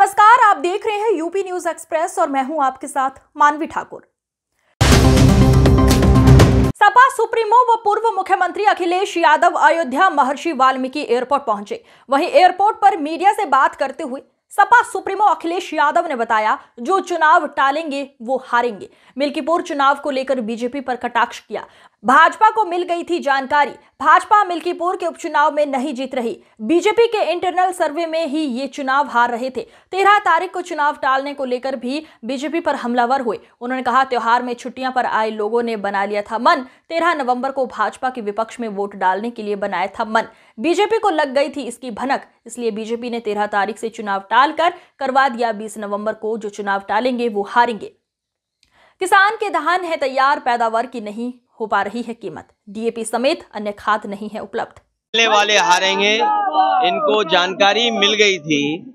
नमस्कार, आप देख रहे हैं यूपी न्यूज एक्सप्रेस और मैं हूं आपके साथ मानवी ठाकुर। सपा सुप्रीमो व पूर्व मुख्यमंत्री अखिलेश यादव अयोध्या महर्षि वाल्मीकि एयरपोर्ट पहुंचे। वहीं एयरपोर्ट पर मीडिया से बात करते हुए सपा सुप्रीमो अखिलेश यादव ने बताया, जो चुनाव टालेंगे वो हारेंगे। मिल्कीपुर चुनाव को लेकर बीजेपी पर कटाक्ष किया। भाजपा को मिल गई थी जानकारी, भाजपा मिल्कीपुर के उपचुनाव में नहीं जीत रही, बीजेपी के इंटरनल सर्वे में ही ये चुनाव हार रहे थे। 13 तारीख को चुनाव टालने को लेकर भी बीजेपी पर हमलावर हुए। उन्होंने कहा, त्योहार में छुट्टियां पर आए लोगों ने बना लिया था मन। 13 नवंबर को भाजपा के विपक्ष में वोट डालने के लिए बनाया था मन। बीजेपी को लग गई थी इसकी भनक, इसलिए बीजेपी ने 13 तारीख से चुनाव टालकर करवा दिया 20 नवंबर को। जो चुनाव टालेंगे वो हारेंगे। किसान के धान है तैयार, पैदावार की नहीं हो पा रही है कीमत, डीएपी समेत अन्य खाद नहीं है उपलब्ध। पहले वाले हारेंगे। इनको जानकारी मिल गई थी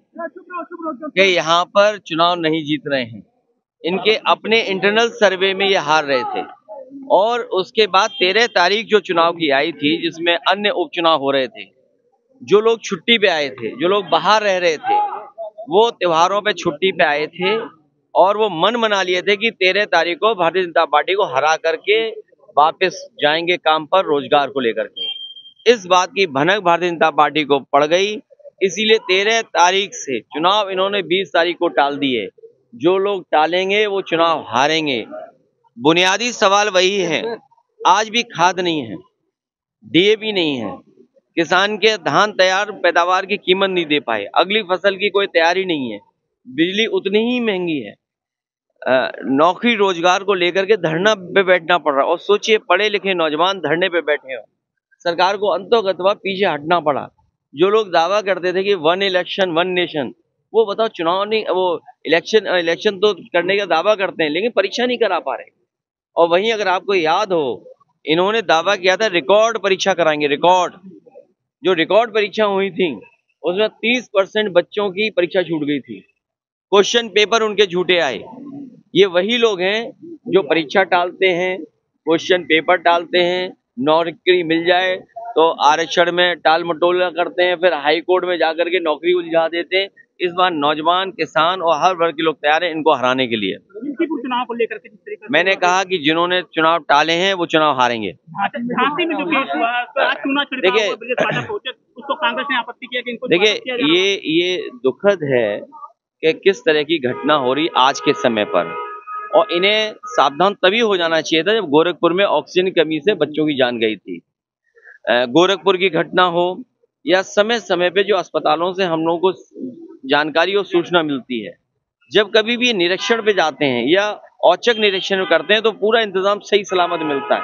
कि यहाँ पर चुनाव नहीं जीत रहे हैं। इनके अपने इंटरनल सर्वे में ये हार रहे थे और उसके बाद 13 तारीख जो चुनाव की आई थी, जिसमें अन्य उपचुनाव हो रहे थे, जो लोग छुट्टी पे आए थे, जो लोग बाहर रह रहे थे, वो त्योहारों पे छुट्टी पे आए थे और वो मन मना लिए थे कि 13 तारीख को भारतीय जनता पार्टी को हरा करके वापस जाएंगे काम पर, रोजगार को लेकर के। इस बात की भनक भारतीय जनता पार्टी को पड़ गई, इसीलिए 13 तारीख से चुनाव इन्होंने 20 तारीख को टाल दिए। जो लोग टालेंगे वो चुनाव हारेंगे। बुनियादी सवाल वही है, आज भी खाद नहीं है, डीएपी नहीं है, किसान के धान तैयार, पैदावार की कीमत नहीं दे पाए, अगली फसल की कोई तैयारी नहीं है, बिजली उतनी ही महंगी है, नौकरी रोजगार को लेकर के धरना पे बैठना पड़ रहा। और सोचिए, पढ़े लिखे नौजवान धरने पे बैठे हो, सरकार को अंतोगत्वा पीछे हटना पड़ा। जो लोग दावा करते थे कि 1 इलेक्शन 1 नेशन, वो बताओ चुनाव नहीं, वो इलेक्शन तो करने का दावा करते हैं लेकिन परीक्षा नहीं करा पा रहे। और वहीं अगर आपको याद हो, इन्होंने दावा किया था रिकॉर्ड परीक्षा कराएंगे। जो रिकॉर्ड परीक्षा हुई थी उसमें 30% बच्चों की परीक्षा छूट गई थी, क्वेश्चन पेपर उनके झूठे आए। ये वही लोग हैं जो परीक्षा टालते हैं, क्वेश्चन पेपर टालते हैं, नौकरी मिल जाए तो आरक्षण में टाल मटोला करते हैं, फिर हाई कोर्ट में जाकर के नौकरी उलझा देते हैं। इस बार नौजवान, किसान और हर वर्ग के लोग तैयार हैं इनको हराने के लिए। चुनाव को लेकर के मैंने कहा कि जिन्होंने चुनाव टाले हैं वो चुनाव हारेंगे। देखिए उसको कांग्रेस ने आपत्ति किया कि इनको, देखिए ये दुखद है कि किस तरह की घटना हो रही आज के समय पर, और इन्हें सावधान तभी हो जाना चाहिए था जब गोरखपुर में ऑक्सीजन की कमी से बच्चों की जान गई थी। गोरखपुर की घटना हो या समय समय पे जो अस्पतालों से हम लोगों को जानकारी और सूचना मिलती है, जब कभी भी निरीक्षण पे जाते हैं या औचक निरीक्षण करते हैं तो पूरा इंतजाम सही सलामत मिलता है।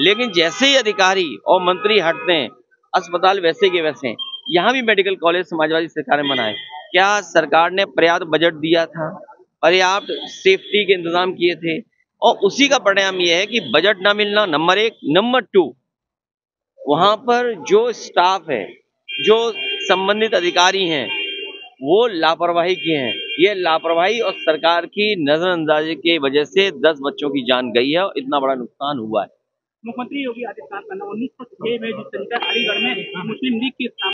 लेकिन जैसे ही अधिकारी और मंत्री हटते हैं, अस्पताल वैसे के वैसे हैं। यहाँ भी मेडिकल कॉलेज समाजवादी सरकार ने बनाए। क्या सरकार ने पर्याप्त बजट दिया था, पर्याप्त सेफ्टी के इंतजाम किए थे? और उसी का परिणाम यह है कि बजट ना मिलना नंबर 1, नंबर 2, वहां पर जो स्टाफ है, जो संबंधित अधिकारी हैं, वो लापरवाही किए हैं। ये लापरवाही और सरकार की नजरअंदाजी की वजह से 10 बच्चों की जान गई है और इतना बड़ा नुकसान हुआ है। मुख्यमंत्री योगी आदित्यनाथ का 1906 में जिस तरीके अलीगढ़ में मुस्लिम लीग की